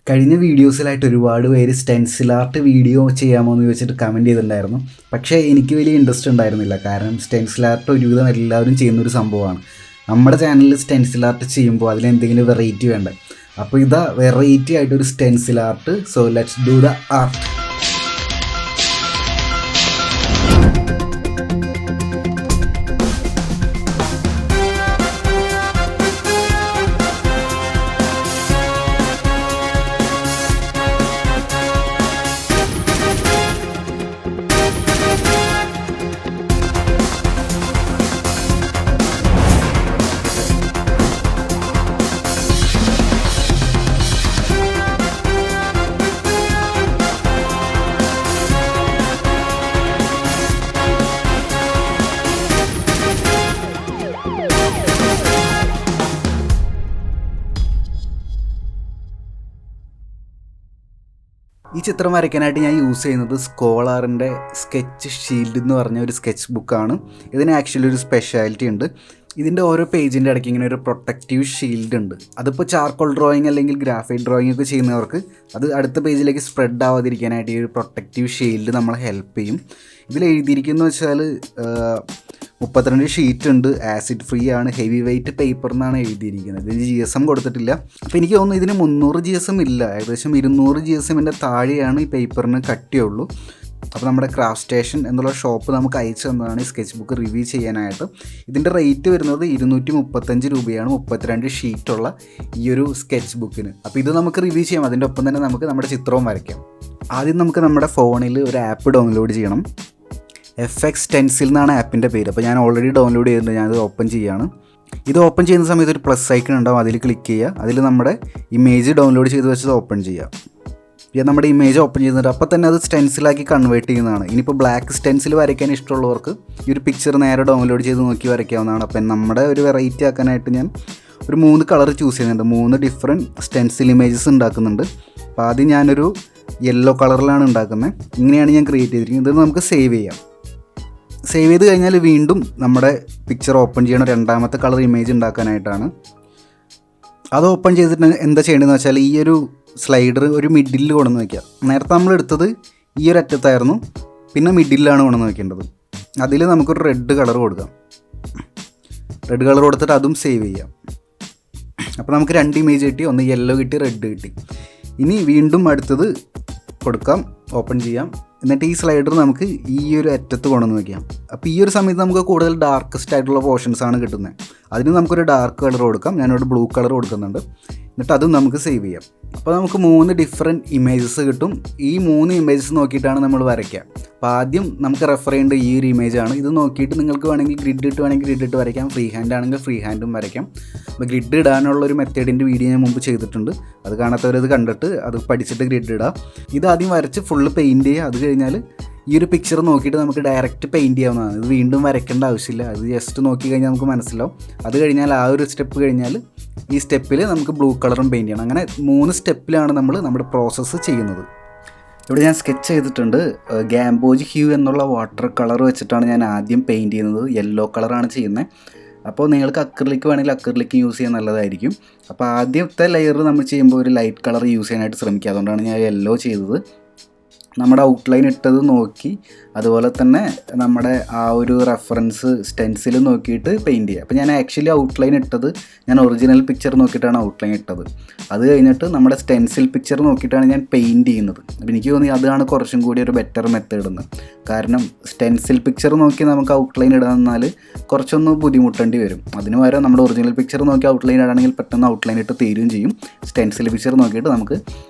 കഴിഞ്ഞ വീഡിയോസിലായിട്ട് ഒരുപാട് പേര് സ്റ്റെൻസിൽ ആർട്ട് വീഡിയോ ചെയ്യാമോ എന്ന് ചോദിച്ചിട്ട് കമൻറ്റ് ചെയ്തിട്ടുണ്ടായിരുന്നു. പക്ഷേ എനിക്ക് വലിയ ഇൻട്രസ്റ്റ് ഉണ്ടായിരുന്നില്ല. കാരണം സ്റ്റെൻസിൽ ആർട്ട് ഒരുവിധം എല്ലാവരും ചെയ്യുന്നൊരു സംഭവമാണ്. നമ്മുടെ ചാനലിൽ സ്റ്റെൻസിൽ ആർട്ട് ചെയ്യുമ്പോൾ അതിലെന്തെങ്കിലും വെറൈറ്റി വേണ്ടേ. അപ്പോൾ ഇതാ വെറൈറ്റി ആയിട്ടൊരു stencil art. So let's do the art. ഈ ചിത്രം വരയ്ക്കാനായിട്ട് ഞാൻ യൂസ് ചെയ്യുന്നത് സ്കോളാറിൻ്റെ സ്കെച്ച് ഷീൽഡ് എന്ന് പറഞ്ഞ ഒരു സ്കെച്ച് ബുക്കാണ്. ഇതിന് ആക്ച്വലി ഒരു സ്പെഷ്യാലിറ്റി ഉണ്ട്. ഇതിൻ്റെ ഓരോ പേജിൻ്റെ ഇടയ്ക്ക് ഇങ്ങനെ ഒരു പ്രൊട്ടക്റ്റീവ് ഷീൽഡ് ഉണ്ട്. അതിപ്പോൾ ചാർക്കോൾ ഡ്രോയിങ് അല്ലെങ്കിൽ ഗ്രാഫൈറ്റ് ഡ്രോയിങ് ഒക്കെ ചെയ്യുന്നവർക്ക് അത് അടുത്ത പേജിലേക്ക് സ്പ്രെഡ് ആവാതിരിക്കാനായിട്ട് ഈ ഒരു പ്രൊട്ടക്റ്റീവ് ഷീൽഡ് നമ്മളെ ഹെൽപ്പ് ചെയ്യും. ഇതിൽ എഴുതിയിരിക്കുന്നത് വെച്ചാൽ 32 ഷീറ്റ് ഉണ്ട്, ആസിഡ് ഫ്രീ ആണ്, ഹെവി വെയ്റ്റ് പേപ്പർ എന്നാണ് എഴുതിയിരിക്കുന്നത്. ഇതിന് GSM കൊടുത്തിട്ടില്ല. അപ്പോൾ എനിക്ക് തോന്നുന്നു ഇതിന് 300 GSM ഇല്ല, ഏകദേശം 200 GSMൻ്റെ താഴെയാണ് ഈ പേപ്പറിന് കട്ടിയുള്ളൂ. അപ്പോൾ നമ്മുടെ ക്രാഫ്റ്റ് സ്റ്റേഷൻ എന്നുള്ള ഷോപ്പ് നമുക്ക് അയച്ചു തന്നതാണ് ഈ സ്കെച്ച് ബുക്ക് റിവ്യൂ ചെയ്യാനായിട്ട്. ഇതിൻ്റെ റേറ്റ് വരുന്നത് 235 രൂപയാണ് 32 ഷീറ്റുള്ള ഈ ഒരു സ്കെച്ച് ബുക്കിന്. അപ്പോൾ ഇത് നമുക്ക് റിവ്യൂ ചെയ്യാം. അതിൻ്റെ ഒപ്പം തന്നെ നമുക്ക് നമ്മുടെ ചിത്രവും വരയ്ക്കാം. ആദ്യം നമുക്ക് നമ്മുടെ ഫോണിൽ ഒരു ആപ്പ് ഡൗൺലോഡ് ചെയ്യണം. FX Stencil എന്നാണ് ആപ്പിൻ്റെ പേര്. അപ്പോൾ ഞാൻ ഓൾറെഡി ഡൗൺലോഡ് ചെയ്തിട്ടുണ്ട്. ഞാനത് ഓപ്പൺ ചെയ്യുകയാണ്. ഇത് ഓപ്പൺ ചെയ്യുന്ന സമയത്ത് ഒരു പ്ലസ് ഐക്കൺ ഉണ്ടാവും, അതിൽ ക്ലിക്ക് ചെയ്യുക. അതിൽ നമ്മുടെ ഇമേജ് ഡൗൺലോഡ് ചെയ്ത് വെച്ചത് ഓപ്പൺ ചെയ്യുക. ഇത് നമ്മുടെ ഇമേജ് ഓപ്പൺ ചെയ്യുന്നുണ്ട്. അപ്പോൾ തന്നെ അത് സ്റ്റെൻസിലാക്കി കൺവേർട്ട് ചെയ്യുന്നതാണ്. ഇനിയിപ്പോൾ ബ്ലാക്ക് സ്റ്റെൻസിൽ വരയ്ക്കാൻ ഇഷ്ടമുള്ളവർക്ക് ഈ ഒരു പിക്ചർ നേരെ ഡൗൺലോഡ് ചെയ്ത് നോക്കി വരയ്ക്കാവുന്നതാണ്. അപ്പം നമ്മുടെ ഒരു വെറൈറ്റി ആക്കാനായിട്ട് ഞാൻ ഒരു 3 കളർ ചൂസ് ചെയ്യുന്നുണ്ട്. 3 ഡിഫറെൻറ്റ് സ്റ്റെൻസിൽ ഇമേജസ് ഉണ്ടാക്കുന്നുണ്ട്. അപ്പോൾ ആദ്യം ഞാനൊരു യെല്ലോ കളറിലാണ് ഉണ്ടാക്കുന്നത്. ഇങ്ങനെയാണ് ഞാൻ ക്രിയേറ്റ് ചെയ്തിരിക്കുന്നത്. ഇത് നമുക്ക് സേവ് ചെയ്യാം. സേവ് ചെയ്ത് കഴിഞ്ഞാൽ വീണ്ടും നമ്മുടെ പിക്ചർ ഓപ്പൺ ചെയ്യണം രണ്ടാമത്തെ കളർ ഇമേജ് ഉണ്ടാക്കാനായിട്ടാണ്. അത് ഓപ്പൺ ചെയ്തിട്ട് എന്താ ചെയ്യേണ്ടതെന്ന് വെച്ചാൽ ഈ ഒരു സ്ലൈഡർ ഒരു മിഡിലിൽ കൊണ്ടുവന്ന് വയ്ക്കുക. നേരത്തെ നമ്മൾ എടുത്തത് ഈ ഒരു അറ്റത്തായിരുന്നു, പിന്നെ മിഡിലാണ് കൊണ്ടുവന്ന് വയ്ക്കേണ്ടത്. അതിൽ നമുക്കൊരു റെഡ് കളർ കൊടുക്കാം. റെഡ് കളർ കൊടുത്തിട്ട് അതും സേവ് ചെയ്യാം. അപ്പോൾ നമുക്ക് 2 ഇമേജ് കിട്ടി, ഒന്ന് യെല്ലോ കിട്ടി, റെഡ് കിട്ടി. ഇനി വീണ്ടും അടുത്തത് കൊടുക്കാം, ഓപ്പൺ ചെയ്യാം. എന്നിട്ട് ഈ സ്ലൈഡർ നമുക്ക് ഈ ഒരു അറ്റത്ത് കൊണ്ടുവന്ന് വയ്ക്കാം. അപ്പോൾ ഈ ഒരു സമയത്ത് നമുക്ക് കൂടുതൽ ഡാർക്കസ്റ്റ് ആയിട്ടുള്ള പോർഷൻസാണ് കിട്ടുന്നത്. അതിന് നമുക്കൊരു ഡാർക്ക് കളർ കൊടുക്കാം. ഞാനൊരു ബ്ലൂ കളർ കൊടുക്കുന്നുണ്ട്. എന്നിട്ട് അതും നമുക്ക് സേവ് ചെയ്യാം. അപ്പോൾ നമുക്ക് 3 ഡിഫറെൻറ്റ് ഇമേജസ് കിട്ടും. ഈ 3 ഇമേജസ് നോക്കിയിട്ടാണ് നമ്മൾ വരയ്ക്കുക. അപ്പോൾ ആദ്യം നമുക്ക് റെഫർ ചെയ്യേണ്ട ഈ ഒരു ഇമേജാണ്. ഇത് നോക്കിയിട്ട് നിങ്ങൾക്ക് വേണമെങ്കിൽ ഗ്രിഡ് ഇട്ട് വരയ്ക്കാം. ഫ്രീ ഹാൻഡ് ആണെങ്കിൽ ഫ്രീ ഹാൻഡും വരയ്ക്കാം. അപ്പോൾ ഗ്രിഡ് ഇടാനുള്ള ഒരു മെത്തേഡിൻ്റെ വീഡിയോ ഞാൻ മുമ്പ് ചെയ്തിട്ടുണ്ട്. അത് കാണാത്തവരത് കണ്ടിട്ട് അത് പഠിച്ചിട്ട് ഗ്രിഡ് ഇടാം. ഇതാദ്യം വരച്ച് ഫുള്ള് പെയിൻറ്റ് ചെയ്യുക. അത് കഴിഞ്ഞാൽ ഈ ഒരു പിക്ചർ നോക്കിയിട്ട് നമുക്ക് ഡയറക്റ്റ് പെയിൻറ്റ് ചെയ്യാവുന്നതാണ്. ഇത് വീണ്ടും വരയ്ക്കേണ്ട ആവശ്യമില്ല. അത് ജസ്റ്റ് നോക്കി കഴിഞ്ഞാൽ നമുക്ക് മനസ്സിലാവും. അത് കഴിഞ്ഞാൽ ആ ഒരു സ്റ്റെപ്പ് കഴിഞ്ഞാൽ ഈ സ്റ്റെപ്പിൽ നമുക്ക് ബ്ലൂ കളറും പെയിൻറ്റ് ചെയ്യണം. അങ്ങനെ 3 സ്റ്റെപ്പിലാണ് നമ്മൾ നമ്മുടെ പ്രോസസ്സ് ചെയ്യുന്നത്. ഇവിടെ ഞാൻ സ്കെച്ച് ചെയ്തിട്ടുണ്ട്. ഗാംബോജ് ഹ്യൂ എന്നുള്ള വാട്ടർ കളർ വെച്ചിട്ടാണ് ഞാൻ ആദ്യം പെയിൻറ്റ് ചെയ്യുന്നത്. യെല്ലോ കളറാണ് ചെയ്യുന്നത്. അപ്പോൾ നിങ്ങൾക്ക് അക്രിലിക് വേണമെങ്കിൽ അക്രിലിക് യൂസ് ചെയ്യാൻ നല്ലതായിരിക്കും. അപ്പോൾ ആദ്യത്തെ ലെയർ നമ്മൾ ചെയ്യുമ്പോൾ ഒരു ലൈറ്റ് കളർ യൂസ് ചെയ്യാനായിട്ട് ശ്രമിക്കുക. അതുകൊണ്ടാണ് ഞാൻ യെല്ലോ ചെയ്തത്. നമ്മുടെ ഔട്ട്ലൈൻ ഇട്ടത് നോക്കി, അതുപോലെ തന്നെ നമ്മുടെ ആ ഒരു റെഫറൻസ് സ്റ്റെൻസിൽ നോക്കിയിട്ട് പെയിൻറ്റ് ചെയ്യുക. അപ്പോൾ ഞാൻ ആക്ച്വലി ഔട്ട്ലൈൻ ഇട്ടത് ഞാൻ ഒറിജിനൽ പിക്ചർ നോക്കിയിട്ടാണ് ഔട്ട്ലൈൻ ഇട്ടത്. അത് കഴിഞ്ഞിട്ട് നമ്മുടെ സ്റ്റെൻസിൽ പിക്ചർ നോക്കിയിട്ടാണ് ഞാൻ പെയിൻറ്റ് ചെയ്യുന്നത്. അപ്പോൾ എനിക്ക് തോന്നി അതാണ് കുറച്ചും കൂടി ഒരു ബെറ്റർ മെത്തേഡ് എന്ന്. കാരണം സ്റ്റെൻസിൽ പിക്ചർ നോക്കി നമുക്ക് ഔട്ട്ലൈൻ ഇടാന്നാൽ കുറച്ചൊന്ന് ബുദ്ധിമുട്ടേണ്ടി വരും. അതിന് പകരം നമ്മുടെ ഒറിജിനൽ പിക്ചർ നോക്കി ഔട്ട്ലൈൻ ഇടാണെങ്കിൽ പെട്ടെന്ന് ഔട്ട്ലൈൻ ഇട്ട് തീരുകയും ചെയ്യും. സ്റ്റെൻസിൽ പിക്ചർ നോക്കിയിട്ട് നമുക്ക്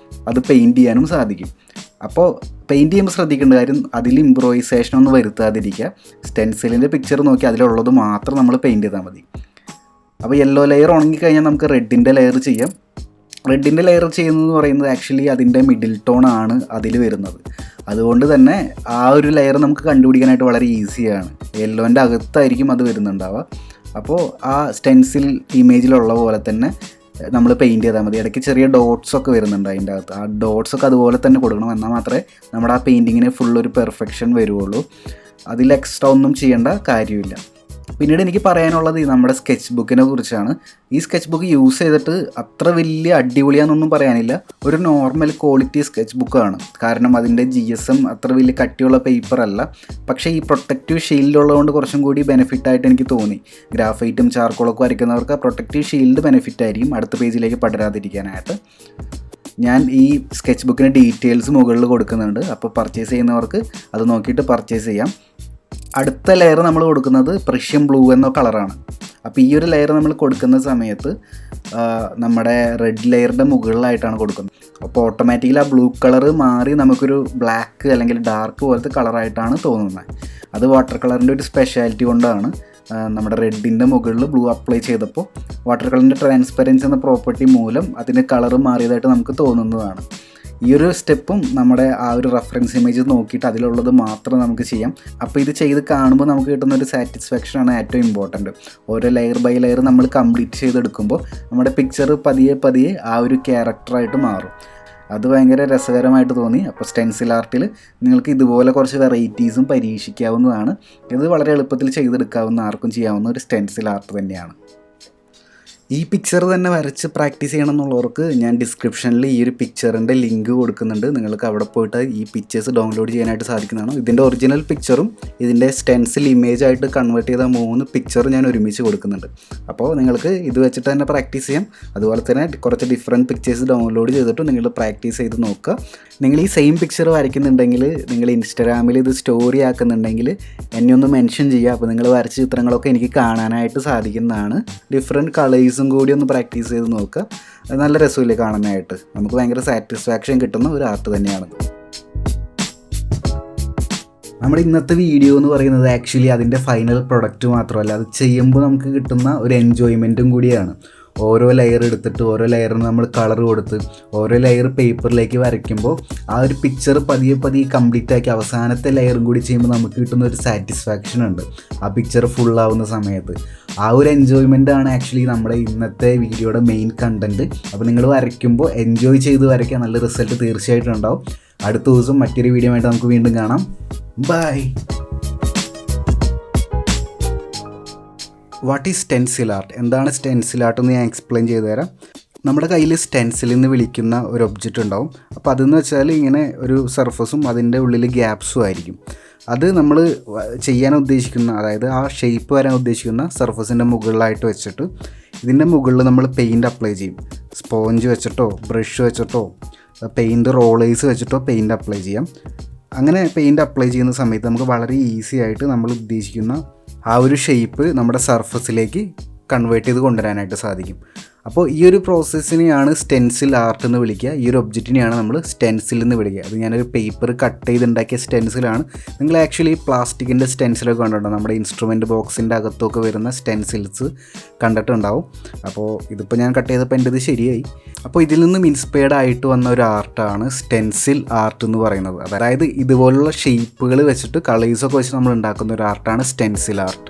അത് പെയിൻറ്റ് ചെയ്യാനും സാധിക്കും. അപ്പോൾ പെയിൻറ്റ് ചെയ്യുമ്പോൾ ശ്രദ്ധിക്കേണ്ട കാര്യം അതിൽ ഇംപ്രൂവൈസേഷനൊന്നും വരുത്താതിരിക്കുക. സ്റ്റെൻസിലിൻ്റെ പിക്ചർ നോക്കി അതിലുള്ളത് മാത്രം നമ്മൾ പെയിൻറ്റ് ചെയ്താൽ മതി. അപ്പോൾ യെല്ലോ ലെയർ ഉണങ്ങിക്കഴിഞ്ഞാൽ നമുക്ക് റെഡിൻ്റെ ലെയർ ചെയ്യാം. റെഡിൻ്റെ ലെയർ ചെയ്യുന്നതെന്ന് പറയുന്നത് ആക്ച്വലി അതിൻ്റെ മിഡിൽ ടോണാണ് അതിൽ വരുന്നത്. അതുകൊണ്ട് തന്നെ ആ ഒരു ലെയർ നമുക്ക് കണ്ടുപിടിക്കാനായിട്ട് വളരെ ഈസിയാണ്. യെല്ലോൻ്റെ അകത്തായിരിക്കും അത് വരുന്നുണ്ടാവുക. അപ്പോൾ ആ സ്റ്റെൻസിൽ ഇമേജിലുള്ള പോലെ തന്നെ നമ്മൾ പെയിൻറ്റ് ചെയ്താൽ മതി. ഇടയ്ക്ക് ചെറിയ ഡോട്ട്സൊക്കെ വരുന്നുണ്ട് അതിൻ്റെ അകത്ത്. ആ ഡോട്ട്സൊക്കെ അതുപോലെ തന്നെ കൊടുക്കണം. എന്നാൽ മാത്രമേ നമ്മുടെ ആ പെയിൻറ്റിങ്ങിന് ഫുള്ളൊരു പെർഫെക്ഷൻ വരുള്ളൂ. അതിൽ എക്സ്ട്രാ ഒന്നും ചെയ്യേണ്ട കാര്യമില്ല. പിന്നീട് എനിക്ക് പറയാനുള്ളത് നമ്മുടെ സ്കെച്ച് ബുക്കിനെ കുറിച്ചാണ്. ഈ സ്കെച്ച് ബുക്ക് യൂസ് ചെയ്തിട്ട് അത്ര വലിയ അടിപൊളിയാണെന്നൊന്നും പറയാനില്ല. ഒരു നോർമൽ ക്വാളിറ്റി സ്കെച്ച് ബുക്കാണ്. കാരണം അതിൻ്റെ GSM അത്ര വലിയ കട്ടിയുള്ള പേപ്പർ അല്ല. പക്ഷേ ഈ പ്രൊട്ടക്റ്റീവ് ഷീൽഡ് ഉള്ളതുകൊണ്ട് കുറച്ചും കൂടി ബെനിഫിറ്റായിട്ട് എനിക്ക് തോന്നി. ഗ്രാഫൈറ്റും ചാർക്കോളൊക്കെ വരയ്ക്കുന്നവർക്ക് പ്രൊട്ടക്റ്റീവ് ഷീൽഡ് ബെനിഫിറ്റ് ആയിരിക്കും അടുത്ത പേജിലേക്ക് പടരാതിരിക്കാനായിട്ട്. ഞാൻ ഈ സ്കെച്ച് ബുക്കിൻ്റെ ഡീറ്റെയിൽസ് മുകളിൽ കൊടുക്കുന്നുണ്ട്. അപ്പോൾ പർച്ചേസ് ചെയ്യുന്നവർക്ക് അത് നോക്കിയിട്ട് പർച്ചേസ് ചെയ്യാം. അടുത്ത ലെയർ നമ്മൾ കൊടുക്കുന്നത് പ്രഷ്യൻ ബ്ലൂ എന്ന കളറാണ്. അപ്പോൾ ഈ ഒരു ലെയർ നമ്മൾ കൊടുക്കുന്ന സമയത്ത് നമ്മുടെ റെഡ് ലെയറിൻ്റെ മുകളിലായിട്ടാണ് കൊടുക്കുന്നത്. അപ്പോൾ ഓട്ടോമാറ്റിക്കലി ആ ബ്ലൂ കളർ മാറി നമുക്കൊരു ബ്ലാക്ക് അല്ലെങ്കിൽ ഡാർക്ക് പോലത്തെ കളറായിട്ടാണ് തോന്നുന്നത്. അത് വാട്ടർ കളറിൻ്റെ ഒരു സ്പെഷ്യാലിറ്റി കൊണ്ടാണ്. നമ്മുടെ റെഡിൻ്റെ മുകളിൽ ബ്ലൂ അപ്ലൈ ചെയ്തപ്പോൾ വാട്ടർ കളറിൻ്റെ ട്രാൻസ്പെറൻസി എന്ന പ്രോപ്പർട്ടി മൂലം അതിന് കളർ മാറിയതായിട്ട് നമുക്ക് തോന്നുന്നതാണ്. ഈ ഒരു സ്റ്റെപ്പും നമ്മുടെ ആ ഒരു റെഫറൻസ് ഇമേജ് നോക്കിയിട്ട് അതിലുള്ളത് മാത്രം നമുക്ക് ചെയ്യാം. അപ്പോൾ ഇത് ചെയ്ത് കാണുമ്പോൾ നമുക്ക് കിട്ടുന്ന ഒരു സാറ്റിസ്ഫാക്ഷനാണ് ഏറ്റവും ഇമ്പോർട്ടൻറ്റ്. ഓരോ ലെയർ ബൈ ലെയർ നമ്മൾ കംപ്ലീറ്റ് ചെയ്തെടുക്കുമ്പോൾ നമ്മുടെ പിക്ചർ പതിയെ ആ ഒരു ക്യാരക്ടറായിട്ട് മാറും. അത് ഭയങ്കര രസകരമായിട്ട് തോന്നി. അപ്പോൾ സ്റ്റെൻസിൽ ആർട്ടിൽ നിങ്ങൾക്ക് ഇതുപോലെ കുറച്ച് വെറൈറ്റീസും പരീക്ഷിക്കാവുന്നതാണ്. ഇത് വളരെ എളുപ്പത്തിൽ ചെയ്തെടുക്കാവുന്ന, ആർക്കും ചെയ്യാവുന്ന ഒരു സ്റ്റെൻസിൽ ആർട്ട് തന്നെയാണ്. ഈ പിക്ചർ തന്നെ വരച്ച് പ്രാക്ടീസ് ചെയ്യണം എന്നുള്ളവർക്ക് ഞാൻ ഡിസ്ക്രിപ്ഷനിൽ ഈ ഒരു പിക്ചറിൻ്റെ ലിങ്ക് കൊടുക്കുന്നുണ്ട്. നിങ്ങൾക്ക് അവിടെ പോയിട്ട് ഈ പിക്ചേഴ്സ് ഡൗൺലോഡ് ചെയ്യാനായിട്ട് സാധിക്കുന്നതാണ്. ഇതിൻ്റെ ഒറിജിനൽ പിക്ചറും ഇതിൻ്റെ സ്റ്റെൻസിൽ ഇമേജായിട്ട് കൺവേർട്ട് ചെയ്ത 3 പിക്ചർ ഞാൻ ഒരുമിച്ച് കൊടുക്കുന്നുണ്ട്. അപ്പോൾ നിങ്ങൾക്ക് ഇത് വെച്ചിട്ട് തന്നെ പ്രാക്ടീസ് ചെയ്യാം. അതുപോലെ തന്നെ കുറച്ച് ഡിഫറെൻറ്റ് പിക്ചേഴ്സ് ഡൗൺലോഡ് ചെയ്തിട്ട് നിങ്ങൾ പ്രാക്ടീസ് ചെയ്ത് നോക്കുക. നിങ്ങൾ ഈ സെയിം പിക്ചർ വരയ്ക്കുന്നുണ്ടെങ്കിൽ, നിങ്ങൾ ഇൻസ്റ്റാഗ്രാമിൽ ഇത് സ്റ്റോറി ആക്കുന്നുണ്ടെങ്കിൽ എന്നെ ഒന്ന് മെൻഷൻ ചെയ്യുക. അപ്പോൾ നിങ്ങൾ വരച്ച ചിത്രങ്ങളൊക്കെ എനിക്ക് കാണാനായിട്ട് സാധിക്കുന്നതാണ്. ഡിഫറെൻറ്റ് കളേഴ്സും കൂടി ഒന്ന് പ്രാക്ടീസ് ചെയ്ത് നോക്കുക. അത് നല്ല രസമില്ലേ കാണാനായിട്ട്. നമുക്ക് ഭയങ്കര സാറ്റിസ്ഫാക്ഷൻ കിട്ടുന്ന ഒരു ആർട്ട് തന്നെയാണ്. നമ്മുടെ ഇന്നത്തെ വീഡിയോ എന്ന് പറയുന്നത് ആക്ച്വലി അതിൻ്റെ ഫൈനൽ പ്രൊഡക്റ്റ് മാത്രമല്ല, അത് ചെയ്യുമ്പോൾ നമുക്ക് കിട്ടുന്ന ഒരു എൻജോയ്മെൻറ്റും കൂടിയാണ്. ഓരോ ലെയർ എടുത്തിട്ട് ഓരോ ലെയറിന് നമ്മൾ കളർ കൊടുത്ത് ഓരോ ലെയർ പേപ്പറിലേക്ക് വരയ്ക്കുമ്പോൾ ആ ഒരു പിക്ചർ പതിയെ കംപ്ലീറ്റ് ആക്കി അവസാനത്തെ ലെയറും കൂടി ചെയ്യുമ്പോൾ നമുക്ക് കിട്ടുന്ന ഒരു സാറ്റിസ്ഫാക്ഷൻ ഉണ്ട് ആ പിക്ചർ ഫുള്ളാവുന്ന സമയത്ത്. ആ ഒരു എൻജോയ്മെൻ്റാണ് ആക്ച്വലി നമ്മുടെ ഇന്നത്തെ വീഡിയോയുടെ മെയിൻ കണ്ടൻറ്റ്. അപ്പോൾ നിങ്ങൾ വരയ്ക്കുമ്പോൾ എൻജോയ് ചെയ്ത് വരയ്ക്കാൻ നല്ല റിസൾട്ട് തീർച്ചയായിട്ടും ഉണ്ടാവും. അടുത്ത ദിവസം മറ്റൊരു വീഡിയോ ആയിട്ട് നമുക്ക് വീണ്ടും കാണാം. Bye. What is stencil art? എന്താണ് സ്റ്റെൻസിൽ ആർട്ട് എന്ന് ഞാൻ എക്സ്പ്ലെയിൻ ചെയ്തു തരാം. നമ്മുടെ കയ്യിൽ സ്റ്റെൻസിൽ എന്ന് വിളിക്കുന്ന ഒരു ഒബ്ജക്റ്റ് ഉണ്ടാവും. അപ്പോൾ അതെന്ന് വെച്ചാൽ ഇങ്ങനെ ഒരു സർഫസും അതിൻ്റെ ഉള്ളിൽ ഗ്യാപ്സും ആയിരിക്കും. അത് നമ്മൾ ചെയ്യാൻ ഉദ്ദേശിക്കുന്ന, അതായത് ആ ഷേപ്പ് വരാൻ ഉദ്ദേശിക്കുന്ന സർഫസിൻ്റെ മുകളിലായിട്ട് വെച്ചിട്ട് ഇതിൻ്റെ മുകളിൽ നമ്മൾ പെയിൻറ്റ് അപ്ലൈ ചെയ്യും. സ്പോഞ്ച് വെച്ചിട്ടോ ബ്രഷ് വെച്ചിട്ടോ പെയിൻറ്റ് റോളേഴ്സ് വെച്ചിട്ടോ പെയിൻറ്റ് അപ്ലൈ ചെയ്യാം. അങ്ങനെ പെയിൻറ്റ് അപ്ലൈ ചെയ്യുന്ന സമയത്ത് നമുക്ക് വളരെ ഈസി ആയിട്ട് നമ്മൾ ഉദ്ദേശിക്കുന്ന ആ ഒരു ഷേപ്പ് നമ്മുടെ സർഫസിലേക്ക് കൺവേർട്ട് ചെയ്ത് കൊണ്ടുവരാനായിട്ട് സാധിക്കും. അപ്പോൾ ഈ ഒരു പ്രോസസ്സിനെയാണ് സ്റ്റെൻസിൽ ആർട്ട് എന്ന് വിളിക്കുക. ഈ ഒരു ഒബ്ജക്റ്റിനെയാണ് നമ്മൾ സ്റ്റെൻസിൽ എന്ന് വിളിക്കുക. അത് ഞാനൊരു പേപ്പർ കട്ട് ചെയ്തുണ്ടാക്കിയ സ്റ്റെൻസിലാണ്. നിങ്ങൾ ആക്ച്വലി പ്ലാസ്റ്റിക്കിൻ്റെ സ്റ്റെൻസിലൊക്കെ കണ്ടിട്ടുണ്ടാവും. നമ്മുടെ ഇൻസ്ട്രുമെൻറ്റ് ബോക്സിൻ്റെ അകത്തൊക്കെ വരുന്ന സ്റ്റെൻസിൽസ് കണ്ടിട്ടുണ്ടാവും. അപ്പോൾ ഇതിപ്പോൾ ഞാൻ കട്ട് ചെയ്തപ്പോൾ എൻ്റെ ഇത് ശരിയായി. അപ്പോൾ ഇതിൽ നിന്നും ഇൻസ്പയർഡ് ആയിട്ട് വന്ന ഒരു ആർട്ടാണ് സ്റ്റെൻസിൽ ആർട്ട് എന്ന് പറയുന്നത്. അതായത് ഇതുപോലുള്ള ഷേപ്പുകൾ വെച്ചിട്ട് കളേഴ്സൊക്കെ വെച്ച് നമ്മൾ ഉണ്ടാക്കുന്ന ഒരു ആർട്ടാണ് സ്റ്റെൻസിൽ ആർട്ട്.